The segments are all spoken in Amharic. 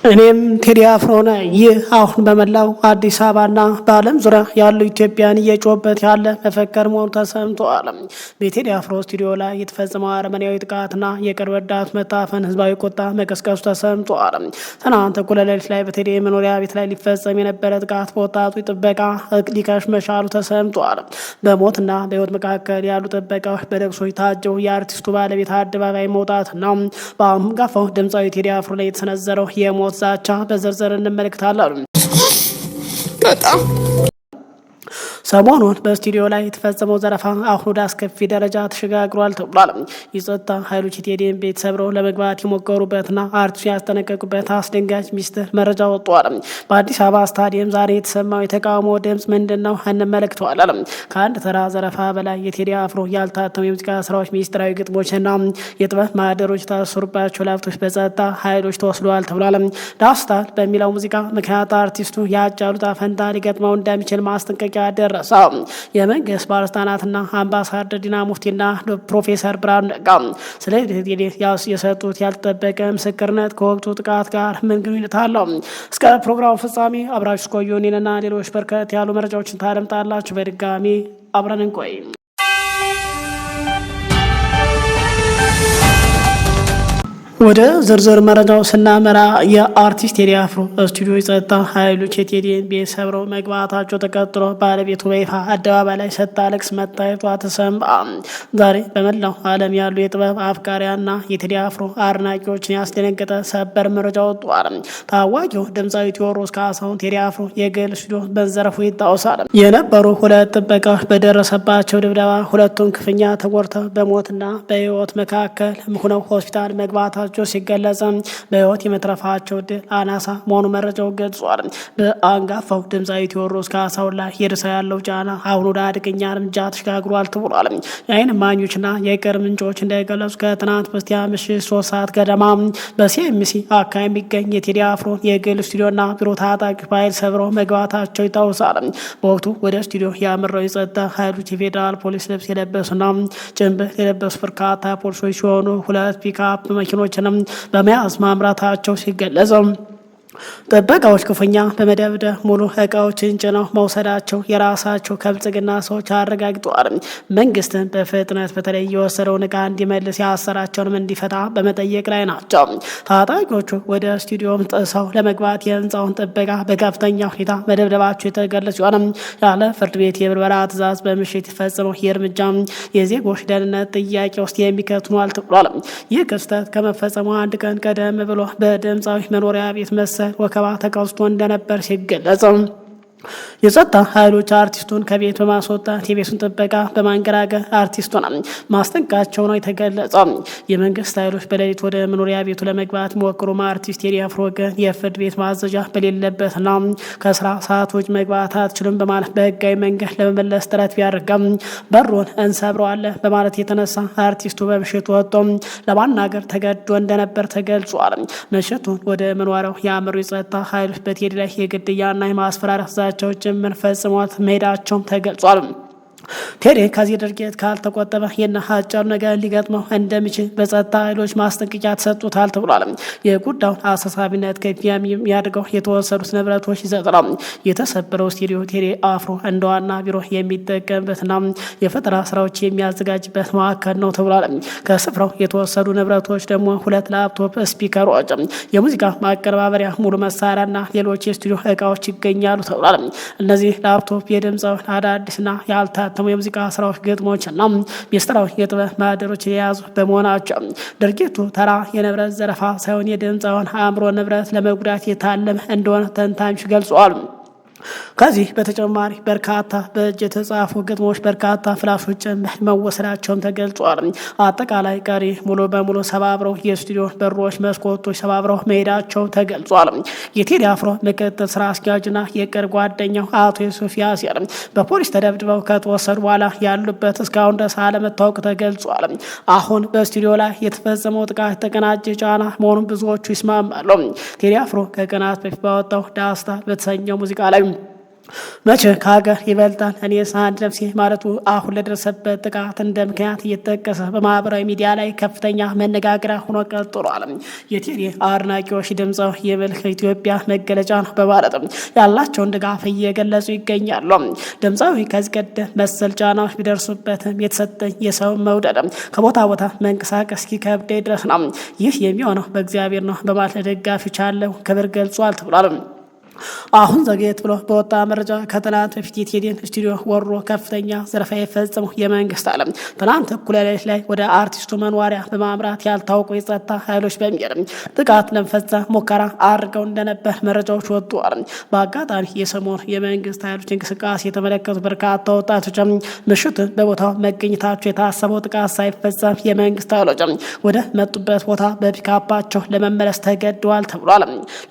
እኔም ቴዲ አፍሮ ነኝ። ይህ አሁን በመላው አዲስ አበባና በዓለም ዙሪያ ያሉ ኢትዮጵያን እየጮህበት ያለ መፈክር መሆኑ ተሰምቷል። በቴዲ አፍሮ ስቱዲዮ ላይ የተፈጸመው አረመኔያዊ ጥቃትና የቅርብ ረዳት መታፈን ህዝባዊ ቁጣ መቀስቀሱ ተሰምቷል። ትናንት እኩለ ሌሊት ላይ በቴዲ መኖሪያ ቤት ላይ ሊፈጸም የነበረ ጥቃት በወጣቱ ጥበቃ ሊከሽፍ መቻሉ ተሰምቷል። በሞትና በህይወት መካከል ያሉ ጥበቃዎች በለቅሶች ታጀው የአርቲስቱ ባለቤት አደባባይ መውጣት ነው። በአንጋፋው ድምፃዊ ቴዲ አፍሮ ላይ የተሰነዘረው የሞት ዛቻ በዝርዝር እንመለከታለን። በጣም ሰሞኑን በስቱዲዮ ላይ የተፈጸመው ዘረፋ አሁን ወደ አስከፊ ደረጃ ተሸጋግሯል ተብሏል። የጸጥታ ኃይሎች የቴዲን ቤት ሰብረው ለመግባት የሞከሩበትና አርቲስቱ ያስጠነቀቁበት አስደንጋጭ ሚስጥር መረጃ ወጥቷል። በአዲስ አበባ ስታዲየም ዛሬ የተሰማው የተቃውሞ ድምፅ ምንድን ነው? እንመለከተዋለን። ከአንድ ተራ ዘረፋ በላይ የቴዲ አፍሮ ያልታተሙ የሙዚቃ ስራዎች፣ ሚስጥራዊ ግጥሞችና የጥበብ ማህደሮች የታሰሩባቸው ላፕቶች በጸጥታ ኃይሎች ተወስደዋል ተብሏል። ዳስታል በሚለው ሙዚቃ ምክንያት አርቲስቱ የአጫሉ ዕጣ ፈንታ ሊገጥመው እንደሚችል ማስጠንቀቂያ ደረሰ። የመንግስት ባለስልጣናትና አምባሳደር ዲና ሙፍቲና ፕሮፌሰር ብርሃኑ ነጋ ስለ ቴዲ የሰጡት ያልተጠበቀ ምስክርነት ከወቅቱ ጥቃት ጋር ምን ግንኙነት አለው? እስከ ፕሮግራሙ ፍጻሜ አብራችሁ ቆዩ። እኔንና ሌሎች በርከት ያሉ መረጃዎችን ታደምጣላችሁ። በድጋሚ አብረን እንቆይ። ወደ ዝርዝር መረጃው ስናመራ የአርቲስት ቴዲ አፍሮ ስቱዲዮ የጸጥታ ኃይሎች የቴዲን ቤት ሰብረው መግባታቸው ተቀጥሎ ባለቤቱ በይፋ አደባባይ ላይ ስታለቅስ መታየቷ ተሰማ። ዛሬ በመላው ዓለም ያሉ የጥበብ አፍቃሪያና የቴዲ አፍሮ አድናቂዎችን ያስደነገጠ ሰበር መረጃ ወጥቷል። ታዋቂው ድምፃዊ ቴዎድሮስ ካሳሁን ቴዲ አፍሮ የግል ስቱዲዮ መዘረፉ ይታወሳል። የነበሩ ሁለት ጥበቃዎች በደረሰባቸው ድብደባ ሁለቱም ክፉኛ ተጎድተው በሞትና በህይወት መካከል ሆነው ሆስፒታል መግባታቸው ሲገለጽ በህይወት የመትረፋቸው ዕድል አናሳ መሆኑ መረጃው ገልጿል። በአንጋፋው ድምፃዊ ቴዎድሮስ ካሳሁን ላይ የደረሰ ያለው ጫና አሁን ወደ አደገኛ እርምጃ ተሸጋግሯል ተብሏል። የዓይን እማኞችና የቅርብ ምንጮች እንደገለጹ ከትናንት በስቲያ ምሽት 3 ሰዓት ገደማ በሲኤምሲ አካባቢ የሚገኝ የቴዲ አፍሮ የግል ስቱዲዮና ቢሮ ታጣቂ ኃይል ሰብረው መግባታቸው ይታወሳል። በወቅቱ ወደ ስቱዲዮ ያመራው የጸጥታ ኃይሎች የፌዴራል ፖሊስ ልብስ የለበሱና ጭንብል የለበሱ በርካታ ፖሊሶች ሲሆኑ ሁለት ፒክአፕ መኪኖች በመያዝ ማምራታቸው ሲገለጽ ጥበቃዎች ክፉኛ በመደብደብ ሙሉ እቃዎችን ጭነው መውሰዳቸው የራሳቸው ከብልጽግና ሰዎች አረጋግጠዋል። መንግስትን በፍጥነት በተለይ የወሰደውን እቃ እንዲመልስ ያሰራቸውንም እንዲፈታ በመጠየቅ ላይ ናቸው። ታጣቂዎቹ ወደ ስቱዲዮም ጥሰው ለመግባት የህንፃውን ጥበቃ በከፍተኛ ሁኔታ መደብደባቸው የተገለጸ ሲሆን ያለ ፍርድ ቤት የብርበራ ትዕዛዝ በምሽት የተፈጸመው ይህ እርምጃ የዜጎች ደህንነት ጥያቄ ውስጥ የሚከት ሆኗል ተብሏል። ይህ ክስተት ከመፈጸሙ አንድ ቀን ቀደም ብሎ በድምፃዊ መኖሪያ ቤት መሰል ወከባ ተከስቶ እንደነበር ሲገለጽ የጸጥታ ኃይሎች አርቲስቱን ከቤት በማስወጣት የቤቱን ጥበቃ በማንገራገር አርቲስቱን ማስጠንቀቃቸው ነው የተገለጸው። የመንግስት ኃይሎች በሌሊት ወደ መኖሪያ ቤቱ ለመግባት ሞክሩም አርቲስት ቴዲ አፍሮ ግን የፍርድ ቤት ማዘዣ በሌለበትና ከስራ ሰዓቶች መግባት አትችሉም በማለት በህጋዊ መንገድ ለመመለስ ጥረት ቢያደርግም በሩን እንሰብረዋለን በማለት የተነሳ አርቲስቱ በምሽቱ ወጥቶ ለማናገር ተገዶ እንደነበር ተገልጿል። ምሽቱን ወደ መኖሪያው ያመሩ የጸጥታ ኃይሎች በቴዲ ላይ የግድያና የማስፈራራት ቸው ጭምር ፈጽሟት መሄዳቸውም ተገልጿል። ቴዲ ከዚህ ድርጊት ካልተቆጠበ የነሐጫሉ ነገር ሊገጥመው እንደሚችል በጸጥታ ኃይሎች ማስጠንቀቂያ ተሰጥቶታል ተብሏል። የጉዳዩን አሳሳቢነት ከፍ የሚያደርገው የተወሰዱት ንብረቶች ይዘት ነው። የተሰበረው ስቱዲዮ ቴዲ አፍሮ እንደ ዋና ቢሮ የሚጠቀምበትና የፈጠራ ስራዎች የሚያዘጋጅበት ማዕከል ነው ተብሏል። ከስፍራው የተወሰዱ ንብረቶች ደግሞ 2 ላፕቶፕ ስፒከሮች፣ የሙዚቃ ማቀነባበሪያ ሙሉ መሳሪያና ሌሎች የስቱዲዮ እቃዎች ይገኛሉ ተብሏል። እነዚህ ላፕቶፕ የድምፃዊን አዳዲስና ያልታ የሙዚቃ ስራዎች፣ ግጥሞች እና ሚስጥራዊ የጥበብ ማህደሮች የያዙ በመሆናቸው ድርጊቱ ተራ የንብረት ዘረፋ ሳይሆን የድምፃዊን አእምሮ ንብረት ለመጉዳት የታለመ እንደሆነ ተንታኞች ገልጸዋል። ከዚህ በተጨማሪ በርካታ በእጅ የተጻፉ ግጥሞች፣ በርካታ ፍላሾች ጭምር መወሰዳቸውም ተገልጿል። አጠቃላይ ቀሪ ሙሉ በሙሉ ሰባብረው የስቱዲዮ በሮች፣ መስኮቶች ሰባብረው መሄዳቸው ተገልጿል። የቴዲ አፍሮ ምክትል ስራ አስኪያጅና የቅርብ ጓደኛው አቶ ዩሱፍ ያሲር በፖሊስ ተደብድበው ከተወሰዱ በኋላ ያሉበት እስካሁን ድረስ አለመታወቅ ተገልጿል። አሁን በስቱዲዮ ላይ የተፈጸመው ጥቃት የተቀናጀ ጫና መሆኑን ብዙዎቹ ይስማማሉ። ቴዲ አፍሮ ከቀናት በፊት ባወጣው ዳስታ በተሰኘው ሙዚቃ ላይ መቼ ከሀገር ይበልጣል እኔስ አንድ ነፍሴ ማለቱ አሁን ለደረሰበት ጥቃት እንደ ምክንያት እየተጠቀሰ በማህበራዊ ሚዲያ ላይ ከፍተኛ መነጋገሪያ ሆኖ ቀጥሏል። የቴዲ አድናቂዎች ድምፃዊ የመልክ ኢትዮጵያ መገለጫ ነው በማለትም ያላቸውን ድጋፍ እየገለጹ ይገኛሉ። ድምፃዊ ከዚህ ቀደም መሰል ጫናዎች ቢደርሱበትም የተሰጠኝ የሰው መውደድ ከቦታ ቦታ መንቀሳቀስ እስኪከብደኝ ድረስ ነው። ይህ የሚሆነው በእግዚአብሔር ነው በማለት ደጋፊዎች ያለው ክብር ገልጿል ተብሏል። አሁን ዘግየት ብሎ በወጣ መረጃ ከትናንት በፊት የቴዲን ስቱዲዮ ወሮ ከፍተኛ ዘረፋ የፈጸመው የመንግስት አለም ትናንት እኩለ ሌሊት ላይ ወደ አርቲስቱ መኖሪያ በማምራት ያልታወቁ የጸጥታ ኃይሎች በሚል ጥቃት ለመፈጸም ሙከራ አድርገው እንደነበር መረጃዎች ወጡ። በአጋጣሚ የሰሞኑ የመንግስት ኃይሎች እንቅስቃሴ የተመለከቱ በርካታ ወጣቶች ምሽቱን በቦታው መገኘታቸው የታሰበው ጥቃት ሳይፈጸም የመንግስት ኃይሎች ወደ መጡበት ቦታ በፒካፓቸው ለመመለስ ተገደዋል ተብሏል።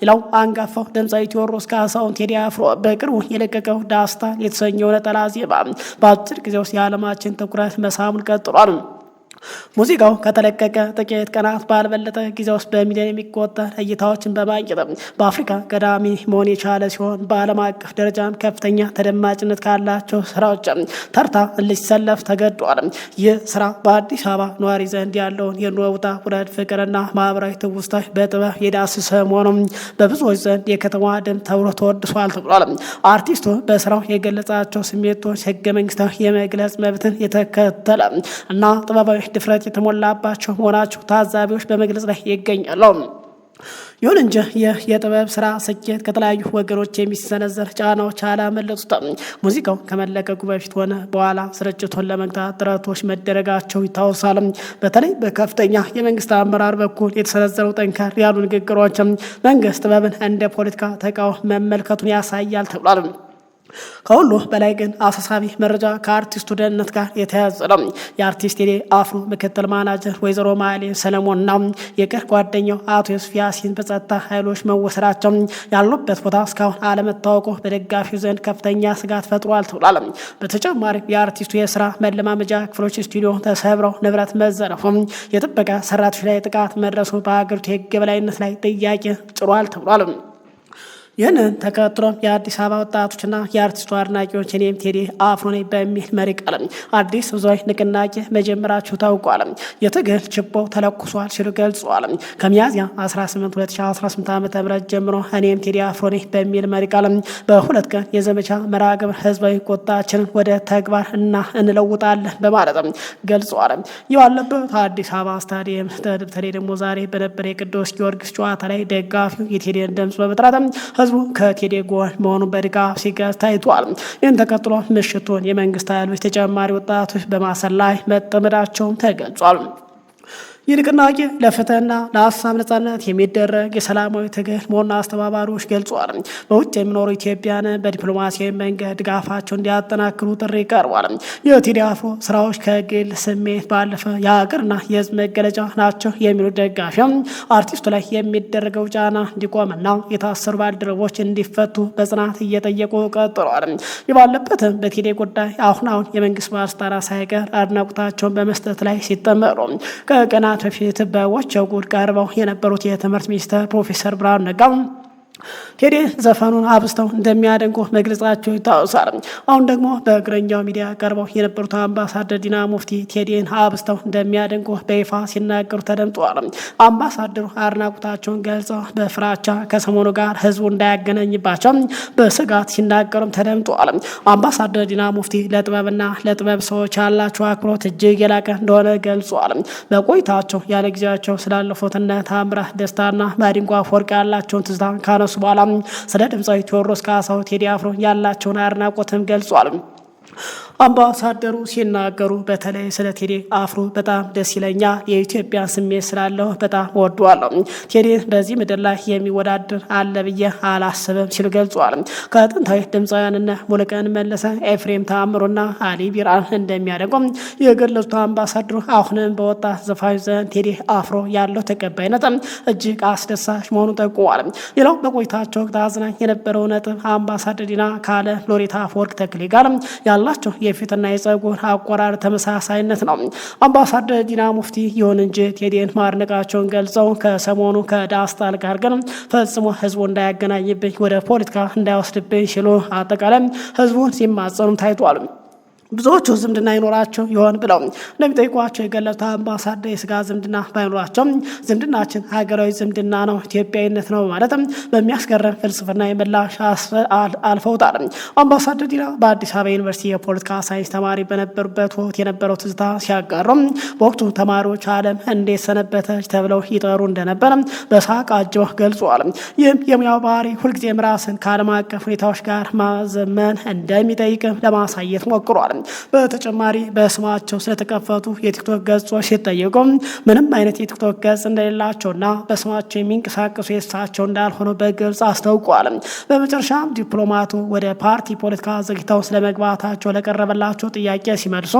ሌላው አንጋፋው ድምፃዊ ቴዎድሮስ ካሳሁን ቴዲ አፍሮ በቅርቡ የለቀቀው ዳስታን የተሰኘው ነጠላ ዜማ በአጭር ጊዜ ውስጥ የዓለማችን ትኩረት መሳሙን ቀጥሏል። ሙዚቃው ከተለቀቀ ጥቂት ቀናት ባልበለጠ ጊዜ ውስጥ በሚሊዮን የሚቆጠር እይታዎችን በማግኘት በአፍሪካ ቀዳሚ መሆን የቻለ ሲሆን በዓለም አቀፍ ደረጃም ከፍተኛ ተደማጭነት ካላቸው ስራዎች ተርታ ሊሰለፍ ተገዷል። ይህ ስራ በአዲስ አበባ ነዋሪ ዘንድ ያለውን የኑሮ ውጣ ውረድ፣ ፍቅርና ማህበራዊ ትውስታዎች በጥበብ የዳሰሰ መሆኑም በብዙዎች ዘንድ የከተማ ድም ተብሎ ተወድሷል ተብሏል። አርቲስቱ በስራው የገለጻቸው ስሜቶች ህገ መንግስታዊ የመግለጽ መብትን የተከተለ እና ጥበባዊ ድፍረት የተሞላባቸው መሆናቸው ታዛቢዎች በመግለጽ ላይ ይገኛሉ። ይሁን እንጂ ይህ የጥበብ ስራ ስኬት ከተለያዩ ወገኖች የሚሰነዘር ጫናዎች አላመለጡትም። ሙዚቃው ከመለቀቁ በፊት ሆነ በኋላ ስርጭቱን ለመግታት ጥረቶች መደረጋቸው ይታወሳል። በተለይ በከፍተኛ የመንግስት አመራር በኩል የተሰነዘሩ ጠንከር ያሉ ንግግሮች መንግስት ጥበብን እንደ ፖለቲካ ተቃውሞ መመልከቱን ያሳያል ተብሏል። ከሁሉ በላይ ግን አሳሳቢ መረጃ ከአርቲስቱ ደህንነት ጋር የተያዘ ነው። የአርቲስት ቴዲ አፍሮ ምክትል ማናጀር ወይዘሮ ማሌ ሰለሞንና የቅርብ ጓደኛው አቶ ዮሴፍ ያሲን በጸጥታ ኃይሎች መወሰዳቸው ያሉበት ቦታ እስካሁን አለመታወቁ በደጋፊው ዘንድ ከፍተኛ ስጋት ፈጥሯል ተብሏል። በተጨማሪም የአርቲስቱ የስራ መለማመጃ ክፍሎች ስቱዲዮ ተሰብረው ንብረት መዘረፉ፣ የጥበቃ ሰራተኞች ላይ ጥቃት መድረሱ በሀገሪቱ የህግ የበላይነት ላይ ጥያቄ ጭሯል ተብሏል። ይህንን ተከትሎም የአዲስ አበባ ወጣቶችና የአርቲስቱ አድናቂዎች እኔም ቴዲ አፍሮ ነኝ በሚል መሪ ቃል አዲስ ህዝባዊ ንቅናቄ መጀመራቸው ታውቋል። የትግል ችቦ ተለኩሷል ሲሉ ገልጸዋል። ከሚያዝያ 18 2018 ዓ.ም ጀምሮ እኔም ቴዲ አፍሮ ነኝ በሚል መሪ ቃል በሁለት ቀን የዘመቻ መርሃ ግብር ህዝባዊ ቁጣችንን ወደ ተግባር እንለውጣለን በማለት ገልጸዋል። ያለበት አዲስ አበባ ስታዲየም በተለይ ደግሞ ዛሬ በነበረ የቅዱስ ጊዮርጊስ ጨዋታ ላይ ደጋፊው የቴዲን ድምጽ በመጥራት ህዝቡ ከቴዲ ጎን መሆኑን በድጋፍ ሲገልጽ ታይቷል። ይህን ተከትሎ ምሽቱን የመንግስት ኃይሎች ተጨማሪ ወጣቶች በማሰር ላይ መጠመዳቸውም ተገልጿል። ይህ ንቅናቄ ለፍትህና ለሀሳብ ነጻነት የሚደረግ የሰላማዊ ትግል መሆኑን አስተባባሪዎች ገልጿል። በውጭ የሚኖሩ ኢትዮጵያን በዲፕሎማሲያዊ መንገድ ድጋፋቸው እንዲያጠናክሩ ጥሪ ቀርቧል። የቴዲ አፍሮ ስራዎች ከግል ስሜት ባለፈ የሀገርና የህዝብ መገለጫ ናቸው የሚሉት ደጋፊ አርቲስቱ ላይ የሚደረገው ጫና እንዲቆምና የታሰሩ ባልደረቦች እንዲፈቱ በጽናት እየጠየቁ ቀጥለዋል። ባለበትም በቴዲ ጉዳይ አሁን የመንግስት ባለስልጣናት ሳይቀር አድናቆታቸውን በመስጠት ላይ ሲጠመሩ ከቀናት በፊት በዋቸው ጉድ ቀርበው የነበሩት የትምህርት ሚኒስትር ፕሮፌሰር ብርሃኑ ነጋ ቴዲ ዘፈኑን አብስተው እንደሚያደንቁ መግለጻቸው ይታወሳል። አሁን ደግሞ በእግረኛው ሚዲያ ቀርበው የነበሩት አምባሳደር ዲና ሙፍቲ ቴዲን አብስተው እንደሚያደንቁ በይፋ ሲናገሩ ተደምጠዋል። አምባሳደሩ አድናቆታቸውን ገልጸው በፍራቻ ከሰሞኑ ጋር ህዝቡ እንዳያገናኝባቸው በስጋት ሲናገሩም ተደምጠዋል። አምባሳደር ዲና ሙፍቲ ለጥበብና ለጥበብ ሰዎች ያላቸው አክብሮት እጅግ የላቀ እንደሆነ ገልጸዋል። በቆይታቸው ያለ ጊዜያቸው ስላለፉት እነ ታምራት ደስታና ማዲንጎ አፈወርቅ ያላቸውን ትዝታ ካነሱ በኋላ ስለ ድምፃዊ ቴዎድሮስ ካሳሁን ቴዲ አፍሮ ያላቸውን አድናቆትም ገልጿል። አምባሳደሩ ሲናገሩ በተለይ ስለ ቴዲ አፍሮ በጣም ደስ ይለኛል፣ የኢትዮጵያ ስሜት ስላለው በጣም ወደዋለሁ። ቴዲ በዚህ ምድር ላይ የሚወዳደር አለ ብዬ አላስብም ሲሉ ገልጿል። ከጥንታዊ ድምፃውያንና ሙሉቀን መለሰ፣ ኤፍሬም ታምሩና አሊ ቢራን እንደሚያደንቁም የገለጹት አምባሳደሩ አሁንም በወጣት ዘፋኝ ዘንድ ቴዲ አፍሮ ያለው ተቀባይነት እጅግ አስደሳች መሆኑን ጠቁሟል። ሌላው በቆይታቸው ወቅት አዝናኝ የነበረው ነጥብ አምባሳደር ዲና ካለ ሎሬት አፈወርቅ ተክሌ ጋር ያላቸው የፊትና የጸጉር አቆራር ተመሳሳይነት ነው። አምባሳደር ዲና ሙፍቲ ይሁን እንጂ ቴዲን ማድነቃቸውን ገልጸው ከሰሞኑ ከዳስታል ጋር ግን ፈጽሞ ህዝቡ እንዳያገናኝብኝ ወደ ፖለቲካ እንዳይወስድብኝ ሲሉ አጠቃላይ ህዝቡን ሲማጸኑም ታይቷል። ብዙዎቹ ዝምድና ይኖራቸው ይሆን ብለው እንደሚጠይቋቸው የገለጹት አምባሳደር የስጋ ዝምድና ባይኖራቸው ዝምድናችን ሀገራዊ ዝምድና ነው፣ ኢትዮጵያዊነት ነው ማለትም በሚያስገርም ፍልስፍና የምላሽ አልፈውታል። አምባሳደር ዲና በአዲስ አበባ ዩኒቨርሲቲ የፖለቲካ ሳይንስ ተማሪ በነበሩበት ወቅት የነበረው ትዝታ ሲያጋሩም በወቅቱ ተማሪዎች ዓለም እንዴት ሰነበተች ተብለው ይጠሩ እንደነበረ በሳቅ አጅበው ገልጸዋል። ይህም የሙያው ባህሪ ሁልጊዜም ራስን ከዓለም አቀፍ ሁኔታዎች ጋር ማዘመን እንደሚጠይቅ ለማሳየት ሞክሯል። በተጨማሪ በስማቸው ስለተከፈቱ የቲክቶክ ገጾች ሲጠየቁ ምንም አይነት የቲክቶክ ገጽ እንደሌላቸውና በስማቸው የሚንቀሳቀሱ የእሳቸው እንዳልሆነ በግልጽ አስታውቋል። በመጨረሻም ዲፕሎማቱ ወደ ፓርቲ ፖለቲካ ዘግተው ስለመግባታቸው ለቀረበላቸው ጥያቄ ሲመልሱ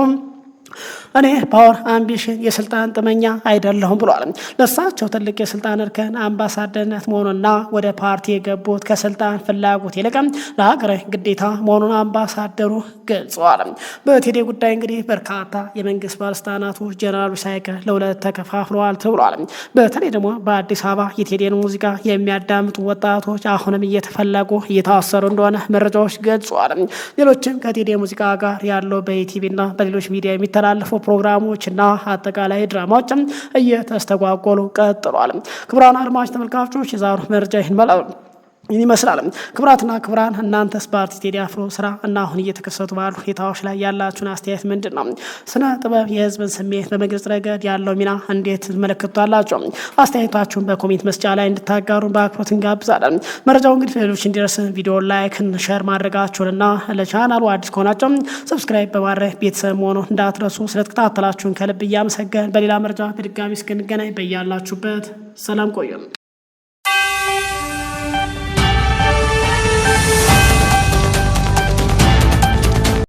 እኔ ፓወር አምቢሽን የስልጣን ጥመኛ አይደለሁም ብሏል። ለእሳቸው ትልቅ የስልጣን እርከን አምባሳደርነት መሆኑና ወደ ፓርቲ የገቡት ከስልጣን ፍላጎት ይልቅ ለሀገራዊ ግዴታ መሆኑን አምባሳደሩ ገልጸዋል። በቴዲ ጉዳይ እንግዲህ በርካታ የመንግስት ባለስልጣናቶች ጀነራሎች ሳይቀር ለሁለት ተከፋፍለዋል ተብሏል። በተለይ ደግሞ በአዲስ አበባ የቴዲን ሙዚቃ የሚያዳምጡ ወጣቶች አሁንም እየተፈለጉ እየታሰሩ እንደሆነ መረጃዎች ገልጸዋል። ሌሎችም ከቴዲ ሙዚቃ ጋር ያለው በኢቲቪና በሌሎች ሚዲያ የሚተላለፉ ፕሮግራሞች እና አጠቃላይ ድራማዎች እየተስተጓጎሉ ቀጥሏል። ክቡራን አድማጭ ተመልካቾች የዛሬ መረጃ ይህን ይመስላል። ክቡራትና ክቡራን እናንተስ በአርቲስት ቴዲ አፍሮ ስራ እና አሁን እየተከሰቱ ባሉ ሁኔታዎች ላይ ያላችሁን አስተያየት ምንድን ነው? ስነ ጥበብ የህዝብን ስሜት በመግለጽ ረገድ ያለው ሚና እንዴት ትመለከቱታላችሁ? አስተያየታችሁን በኮሜንት መስጫ ላይ እንድታጋሩ በአክብሮት እንጋብዛለን። መረጃው እንግዲህ ሌሎች እንዲደርስ ቪዲዮ ላይክ፣ ሼር ማድረጋችሁንና ለቻናሉ አዲስ ከሆናችሁ ሰብስክራይብ በማድረግ ቤተሰብ መሆኑ እንዳትረሱ። ስለተከታተላችሁን ከልብ እያመሰገን በሌላ መረጃ በድጋሚ እስክንገናኝ በያላችሁበት ሰላም ቆዩን።